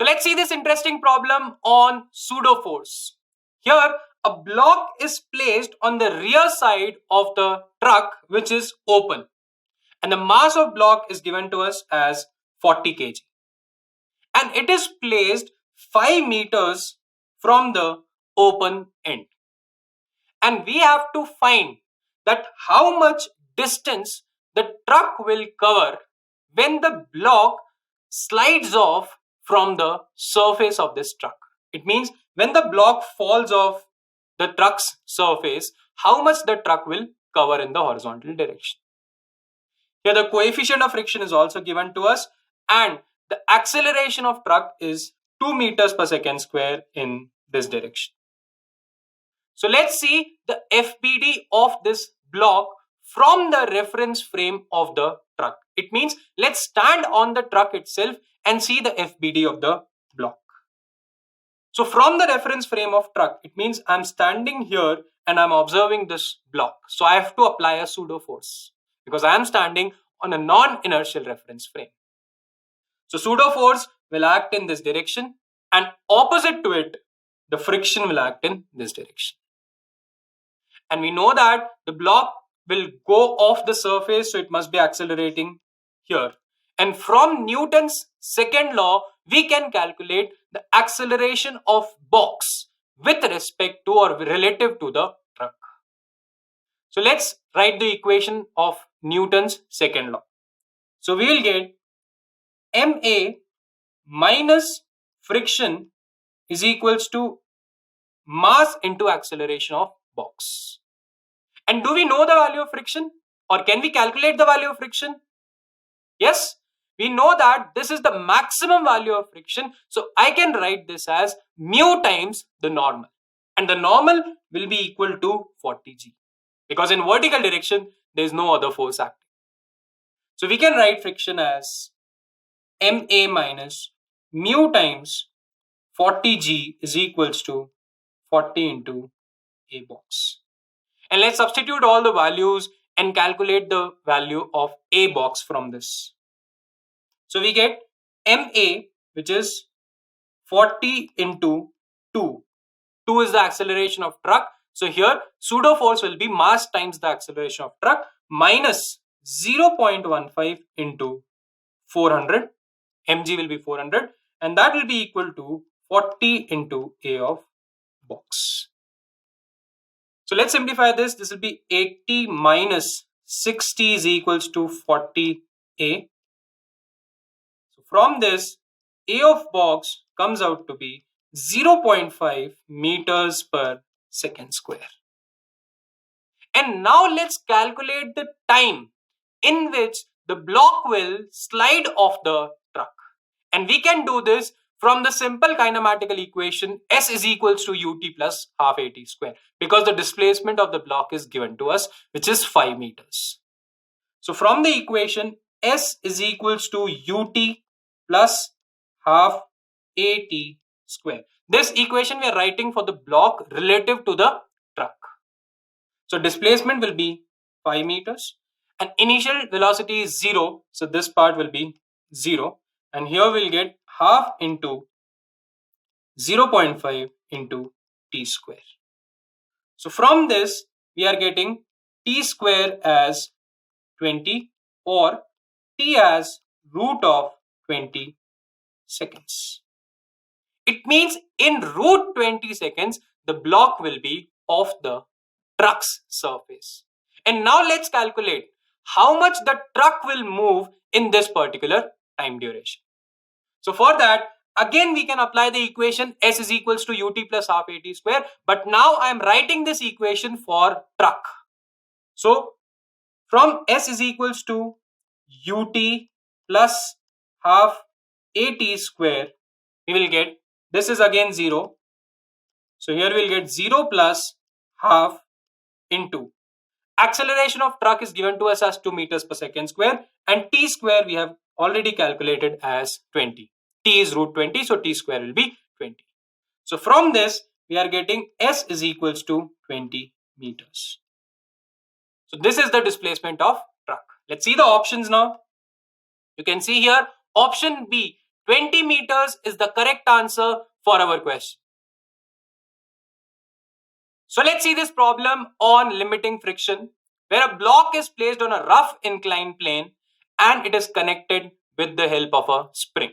So let's see this interesting problem on pseudo force. Here, a block is placed on the rear side of the truck which is open, and the mass of block is given to us as 40 kg, and it is placed 5 meters from the open end, and we have to find that how much distance the truck will cover when the block slides off from the surface of this truck. It means when the block falls off the truck's surface, how much the truck will cover in the horizontal direction. Here the coefficient of friction is also given to us, and the acceleration of truck is 2 meters per second square in this direction. So let's see the FBD of this block from the reference frame of the truck. It means let's stand on the truck itself and see the FBD of the block. So from the reference frame of truck, it means I'm standing here and I'm observing this block. So I have to apply a pseudo force because I am standing on a non-inertial reference frame. So pseudo force will act in this direction, and opposite to it, the friction will act in this direction. And we know that the block will go off the surface, so it must be accelerating here. And from Newton's second law, we can calculate the acceleration of box with respect to or relative to the truck. So let's write the equation of Newton's second law. So we will get MA minus friction is equals to mass into acceleration of box. And do we know the value of friction, or can we calculate the value of friction? Yes, we know that this is the maximum value of friction. So I can write this as mu times the normal, and the normal will be equal to 40 G, because in vertical direction there is no other force acting. So we can write friction as MA minus mu times 40 G is equals to 40 into A box. And let's substitute all the values and calculate the value of A box from this. So we get MA, which is 40 into 2. 2 is the acceleration of truck. So here pseudo force will be mass times the acceleration of truck minus 0.15 into 400. Mg will be 400, and that will be equal to 40 into A of box. So let's simplify this. This will be 80 minus 60 is equals to 40A. So from this, A of box comes out to be 0.5 meters per second square. And now let's calculate the time in which the block will slide off the truck. And we can do this from the simple kinematical equation S is equals to ut plus half AT square, because the displacement of the block is given to us, which is 5 meters. So from the equation S is equals to ut plus half AT square. This equation we are writing for the block relative to the truck. So displacement will be 5 meters and initial velocity is 0. So this part will be 0, and here we'll get half into 0.5 into t square. So from this we are getting t square as 20 or t as root of 20 seconds. It means in root 20 seconds the block will be off the truck's surface. And now let's calculate how much the truck will move in this particular time duration. So for that, again we can apply the equation S is equals to ut plus half AT square, but now I am writing this equation for truck. So from S is equals to ut plus half AT square, we will get, this is again 0. So here we will get 0 plus half into acceleration of truck is given to us as 2 meters per second square, and t square we have already calculated as 20. T is root 20, so t square will be 20. So from this we are getting S is equals to 20 meters. So this is the displacement of truck. Let's see the options now. You can see here option B, 20 meters is the correct answer for our question. So let's see this problem on limiting friction, where a block is placed on a rough inclined plane and it is connected with the help of a spring.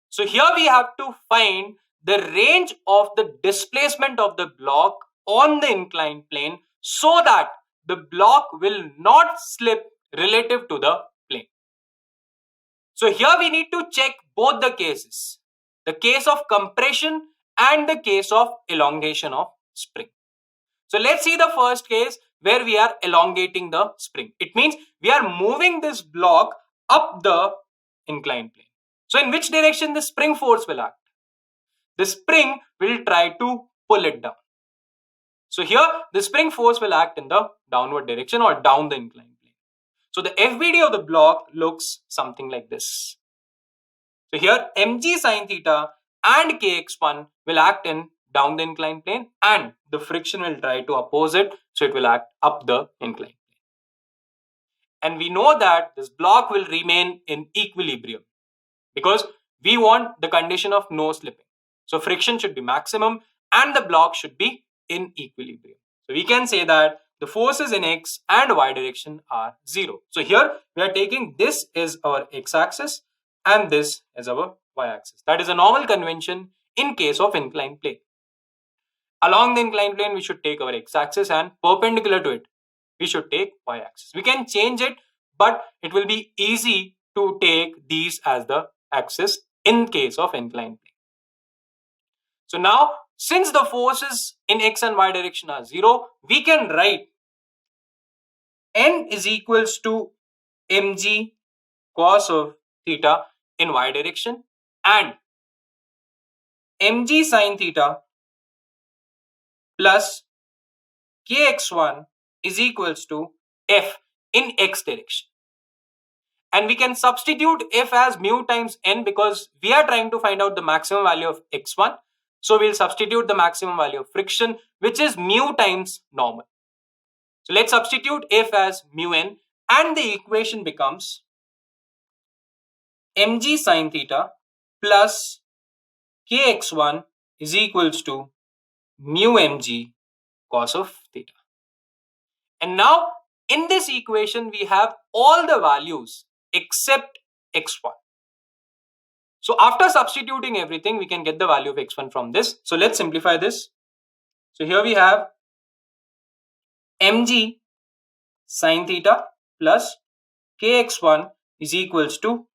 So here we have to find the range of the displacement of the block on the inclined plane so that the block will not slip relative to the plane. So here we need to check both the cases, the case of compression and the case of elongation of spring. So let's see the first case where we are elongating the spring. It means we are moving this block up the inclined plane. So in which direction the spring force will act? The spring will try to pull it down. So here the spring force will act in the downward direction or down the inclined plane. So the FBD of the block looks something like this. So here mg sin theta and kx1 will act in down the inclined plane and the friction will try to oppose it, so it will act up the inclined plane. And we know that this block will remain in equilibrium because we want the condition of no slipping. So friction should be maximum and the block should be in equilibrium. So we can say that the forces in x and y direction are 0. So here we are taking this as our x-axis and this as our y-axis. That is a normal convention in case of inclined plane. Along the inclined plane, we should take our x-axis and perpendicular to it, we should take y-axis. We can change it, but it will be easy to take these as the axis in case of inclined plane. So now, since the forces in x and y direction are 0, we can write n is equals to mg cos of theta in y direction and mg sin theta plus kx1 is equals to f in x direction. And we can substitute f as mu times n because we are trying to find out the maximum value of x1. So we'll substitute the maximum value of friction, which is mu times normal. So let's substitute f as mu n and the equation becomes mg sin theta plus kx1 is equals to mu mg cos of theta. And now in this equation we have all the values except x1. So after substituting everything, we can get the value of x1 from this. So let's simplify this. So here we have mg sin theta plus kx1 is equals to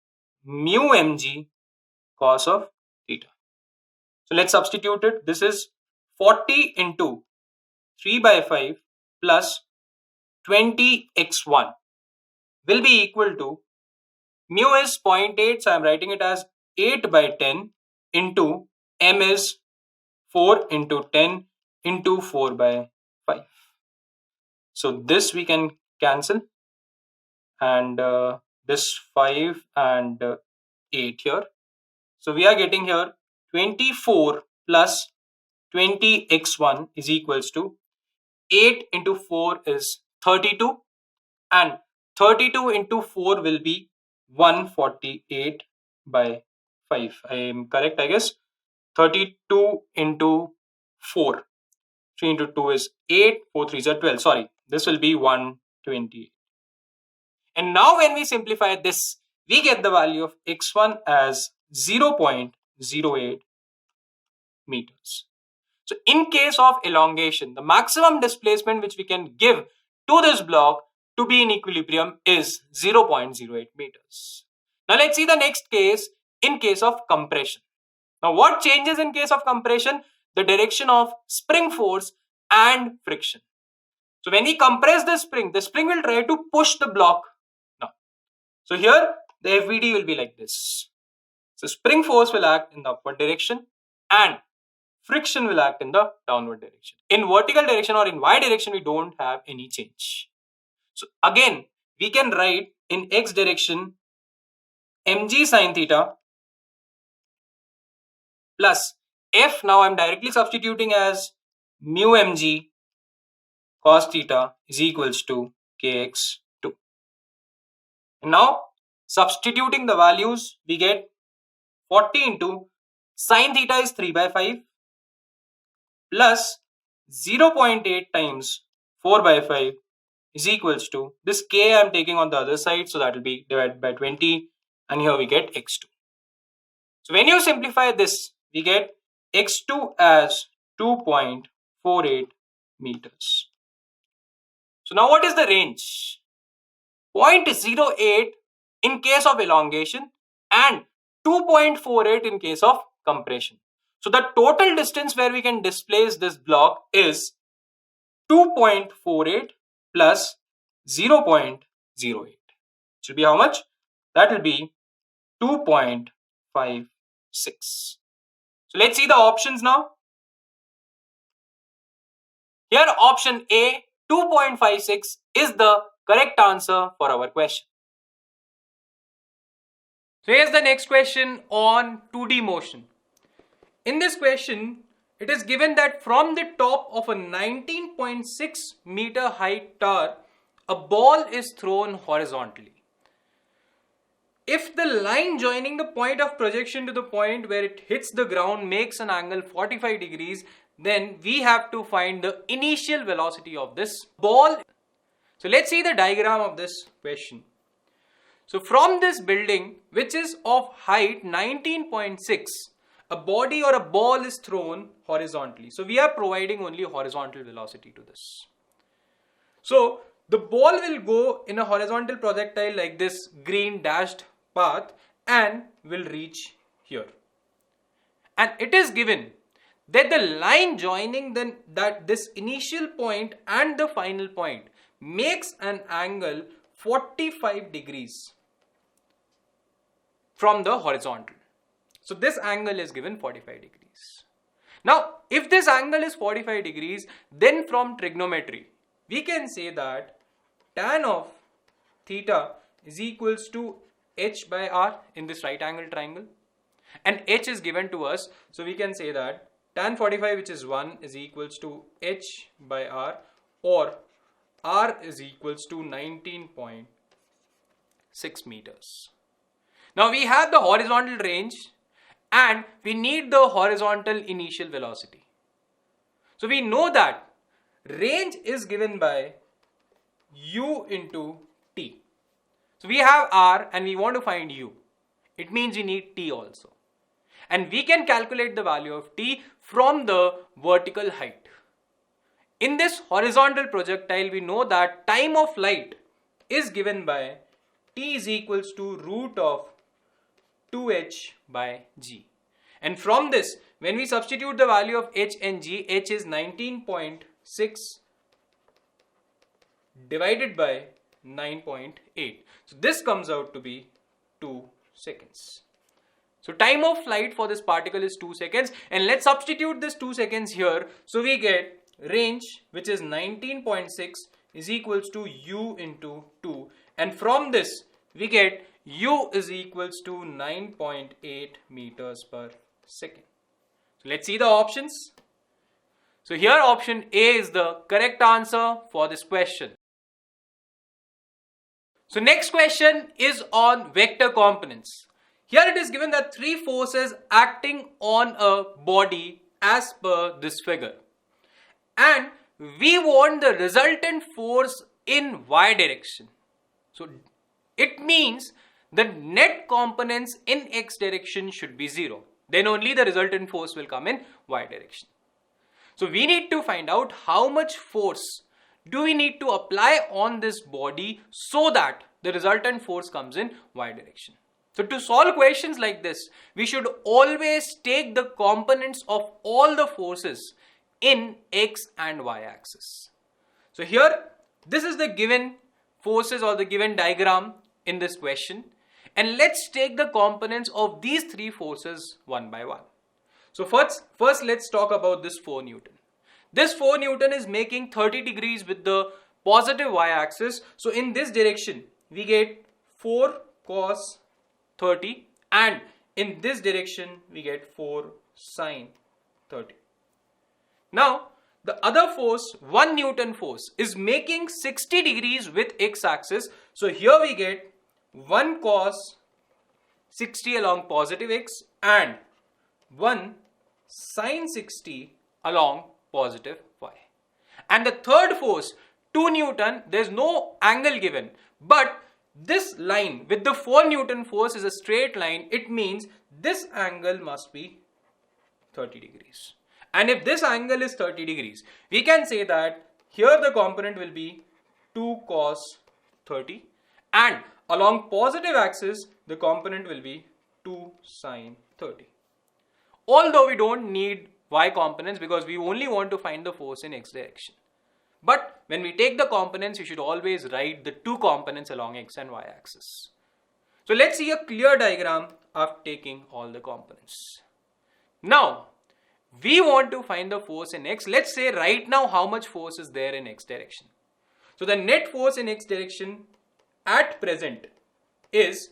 mu mg cos of theta. So let's substitute it. This is 40 into 3 by 5 plus 20x1 will be equal to, mu is 0.8, so I am writing it as 8 by 10 into m is 4 into 10 into 4 by 5. So this we can cancel and this 5 and 8 here. So we are getting here 24 plus 20x1 is equals to 8 into 4 is 32 and 32 into 4 will be 148 by 5. I am correct, I guess. 32 into 4. 3 into 2 is 8. 4 3s are 12. Sorry, this will be 128. And now when we simplify this, we get the value of x1 as 0.08 meters. So in case of elongation, the maximum displacement which we can give to this block to be in equilibrium is 0.08 meters. Now let's see the next case in case of compression. Now what changes in case of compression? The direction of spring force and friction. So when we compress the spring will try to push the block now. So here the FBD will be like this. So spring force will act in the upward direction and friction will act in the downward direction. In vertical direction or in y direction, we don't have any change. So again, we can write in x direction mg sin theta plus f. Now I'm directly substituting as mu mg cos theta is equals to kx2. And now substituting the values, we get 40 into sine theta is 3 by 5 plus 0.8 times 4 by 5 is equals to this k I am taking on the other side, so that will be divided by 20, and here we get x2. So when you simplify this, we get x2 as 2.48 meters. So now what is the range? 0.08 in case of elongation and 2.48 in case of compression. So the total distance where we can displace this block is 2.48 plus 0.08. Should be how much? That will be 2.56. So let's see the options now. Here option A, 2.56 is the correct answer for our question. So here's the next question on 2D motion. In this question, it is given that from the top of a 19.6 meter height tower, a ball is thrown horizontally. If the line joining the point of projection to the point where it hits the ground makes an angle 45 degrees, then we have to find the initial velocity of this ball. So let's see the diagram of this question. So from this building, which is of height 19.6, a body or a ball is thrown horizontally. So we are providing only horizontal velocity to this. So the ball will go in a horizontal projectile like this green dashed path and will reach here. And it is given that the line joining this initial point and the final point makes an angle 45 degrees from the horizontal. So this angle is given 45 degrees. Now, if this angle is 45 degrees, then from trigonometry, we can say that tan of theta is equals to h by r in this right angle triangle. And h is given to us, so we can say that tan 45, which is 1, is equals to h by r, or r is equals to 19.6 meters. Now we have the horizontal range and we need the horizontal initial velocity. So we know that range is given by u into t. So we have r and we want to find u. It means we need t also. And we can calculate the value of t from the vertical height. In this horizontal projectile, we know that time of flight is given by t is equals to root of 2h by g. And from this, when we substitute the value of h and g, h is 19.6 divided by 9.8. So this comes out to be 2 seconds. So time of flight for this particle is 2 seconds, and let's substitute this 2 seconds here. So we get range, which is 19.6 is equals to u into 2, and from this we get u is equals to 9.8 meters per second. So let's see the options. So here option A is the correct answer for this question. So next question is on vector components. Here it is given that 3 forces acting on a body as per this figure. And we want the resultant force in y direction. So it means the net components in x direction should be 0. Then only the resultant force will come in y direction. So we need to find out how much force do we need to apply on this body so that the resultant force comes in y direction. So to solve questions like this, we should always take the components of all the forces in x and y axis. So here, this is the given forces or the given diagram in this question. And let's take the components of these 3 forces one by one. So first let's talk about this 4 Newton. This 4 Newton is making 30 degrees with the positive y-axis. So in this direction, we get 4 cos 30, and in this direction, we get 4 sin 30. Now, the other force, 1 Newton force, is making 60 degrees with x-axis. So here we get 1 cos 60 along positive x and 1 sine 60 along positive y. And the third force, 2 Newton, there's no angle given, but this line with the 4 Newton force is a straight line. It means this angle must be 30 degrees. And if this angle is 30 degrees, we can say that here the component will be 2 cos 30 and along positive axis the component will be 2 sine 30. Although we don't need y components because we only want to find the force in x direction. But when we take the components, you should always write the 2 components along x and y axis. So let's see a clear diagram of taking all the components. Now, we want to find the force in x. Let's say right now how much force is there in x direction. So the net force in x direction at present is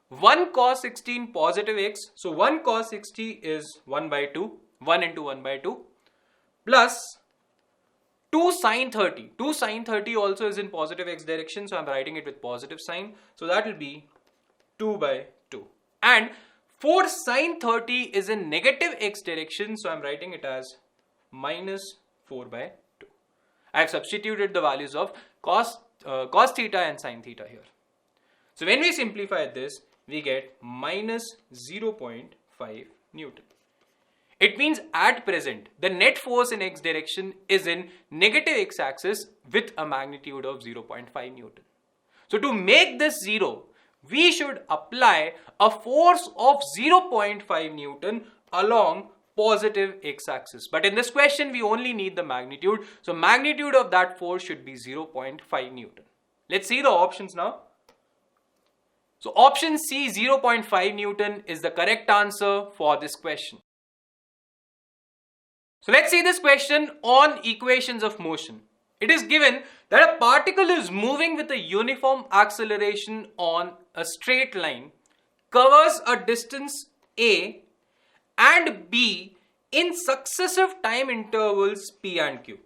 1 cos 16 positive x. So 1 cos 60 is 1 by 2. 1 into 1 by 2 plus 2 sine 30. 2 sine 30 also is in positive x direction. So I'm writing it with positive sign. So that will be 2 by 2. And 4 sine 30 is in negative x direction. So I'm writing it as minus 4 by 2. I have substituted the values of cos theta and sine theta here. So when we simplify this, we get minus 0.5 Newton. It means at present, the net force in x direction is in negative x axis with a magnitude of 0.5 Newton. So to make this 0, we should apply a force of 0.5 Newton along positive x axis. But in this question, we only need the magnitude. So magnitude of that force should be 0.5 Newton. Let's see the options now. So option C, 0.5 Newton is the correct answer for this question. So let's see this question on equations of motion. It is given that a particle is moving with a uniform acceleration on a straight line, covers a distance A and B in successive time intervals P and Q.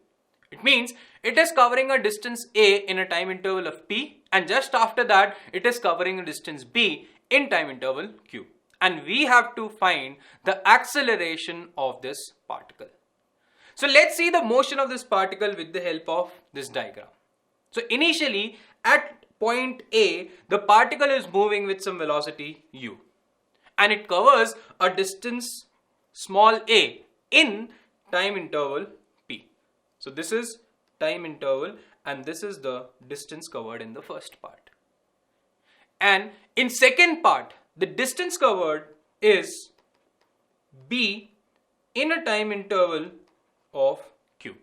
It means it is covering a distance A in a time interval of P and just after that it is covering a distance B in time interval Q. And we have to find the acceleration of this particle. So let's see the motion of this particle with the help of this diagram. So initially at point A, the particle is moving with some velocity u and it covers a distance small a in time interval p. So this is time interval and this is the distance covered in the first part. And in second part, the distance covered is b in a time interval of q.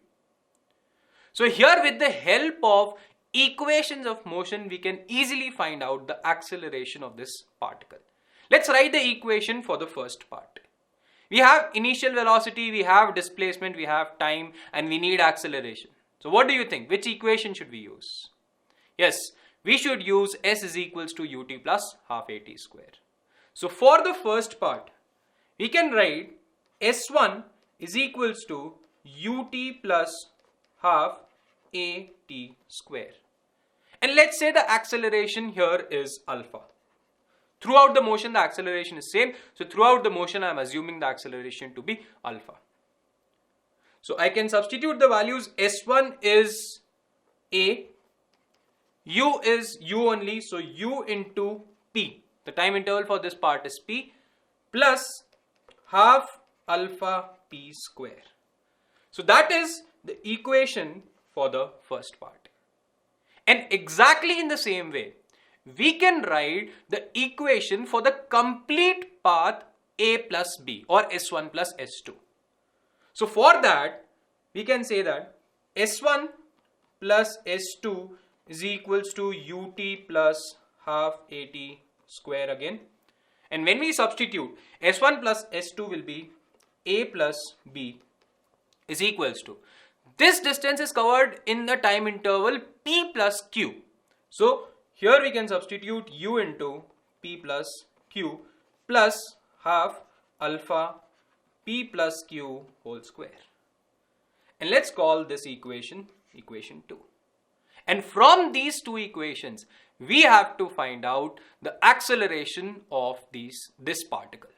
So here with the help of equations of motion, we can easily find out the acceleration of this particle. Let's write the equation for the first part. We have initial velocity, we have displacement, we have time, and we need acceleration. So what do you think? Which equation should we use? Yes, we should use S is equals to ut plus half at square. So for the first part, we can write S1 is equals to ut plus half at square. And let's say the acceleration here is alpha. Throughout the motion, the acceleration is same. So throughout the motion, I am assuming the acceleration to be alpha. So I can substitute the values. S1 is A. U is U only. So U into P. The time interval for this part is P plus half alpha P square. So that is the equation for the first part. And exactly in the same way, we can write the equation for the complete path A plus B or S1 plus S2. So for that, we can say that S1 plus S2 is equals to ut plus half at square again. And when we substitute, S1 plus S2 will be A plus B is equals to, this distance is covered in the time interval P plus Q. So here we can substitute U into P plus Q plus half alpha P plus Q whole square. And let's call this equation equation 2. And from these two equations, we have to find out the acceleration of this particle.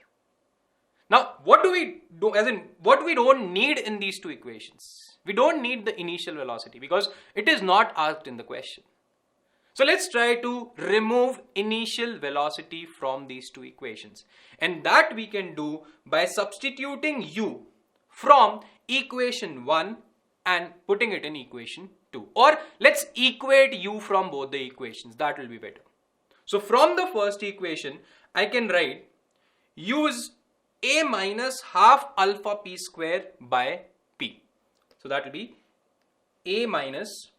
Now, what do we do, as in what we don't need in these two equations? We don't need the initial velocity because it is not asked in the question. So let's try to remove initial velocity from these two equations. And that we can do by substituting u from equation 1 and putting it in equation 2. Or let's equate u from both the equations. That will be better. So from the first equation, I can write u is a minus half alpha p square by p. So that will be a minus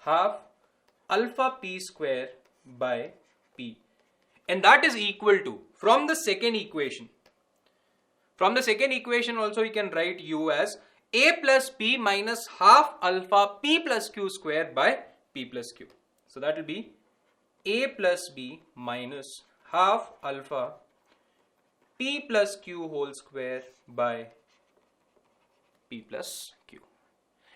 half alpha p square by p, and that is equal to, from the second equation also we can write u as a plus p minus half alpha p plus q square by p plus q. So that will be a plus b minus half alpha p plus q whole square by p plus q.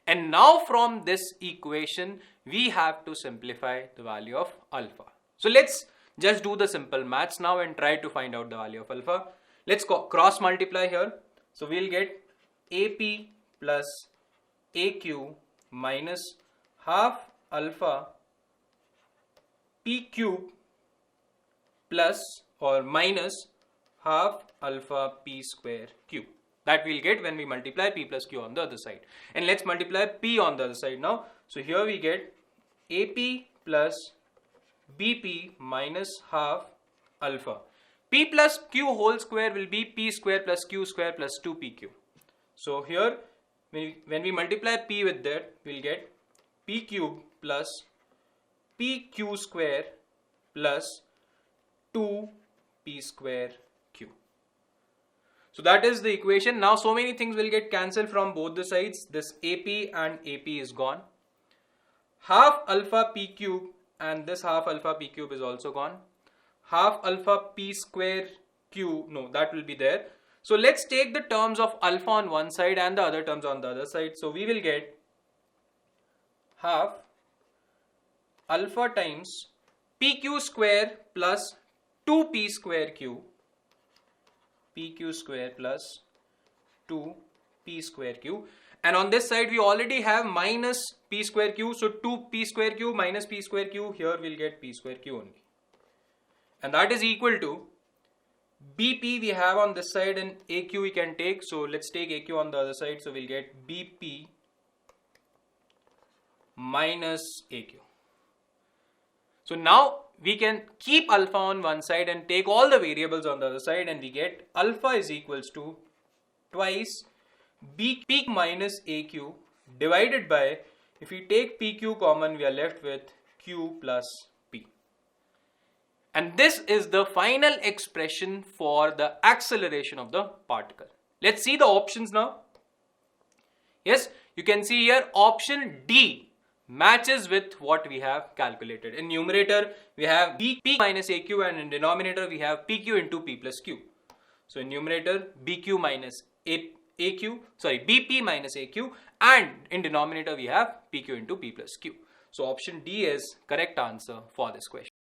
And now from this equation, we have to simplify the value of alpha. So let's just do the simple maths now and try to find out the value of alpha. Let's cross multiply here. So we'll get AP plus AQ minus half alpha P cube plus or minus half alpha P square cube. That we'll get when we multiply p plus q on the other side. And let's multiply p on the other side now. So here we get AP plus BP minus half alpha. P plus q whole square will be p square plus q square plus 2pq. So here when we multiply p with that, we'll get p cube plus pq square plus 2p square q. So that is the equation. Now so many things will get cancelled from both the sides. This AP and AP is gone. Half alpha p cube and this half alpha p cube is also gone. Half alpha p square q, no, that will be there. So let's take the terms of alpha on one side and the other terms on the other side. So we will get half alpha times pq square plus 2p square q, pq square plus 2p square q, and on this side we already have minus p square q, so 2p square q minus p square q, here we'll get p square q only, and that is equal to BP we have on this side and AQ we can take, so let's take AQ on the other side, so we'll get BP minus AQ. So now we can keep alpha on one side and take all the variables on the other side, and we get alpha is equals to twice BP minus AQ divided by, if we take PQ common, we are left with Q plus P. And this is the final expression for the acceleration of the particle. Let's see the options now. Yes, you can see here option D matches with what we have calculated. In numerator we have BP minus AQ, and in denominator we have PQ into P plus Q. So in numerator BQ minus BP minus AQ, and in denominator we have PQ into P plus Q. So option D is correct answer for this question.